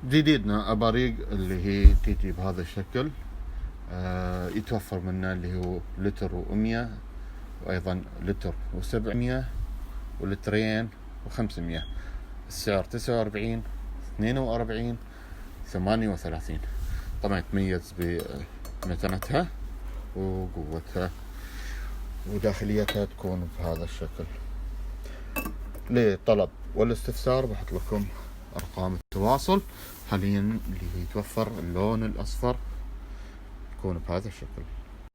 جديدنا أباريق اللي هي تيجي بهذا الشكل. يتوفر منه اللي هو لتر و100، وأيضا لتر و700 ولترين و500. السعر 49، 42، 38. طبعا تميز بمتانتها وقوتها، وداخليتها تكون بهذا الشكل. للطلب والاستفسار بحط لكم أرقام التواصل. حاليا اللي يتوفر اللون الأصفر يكون بهذا الشكل.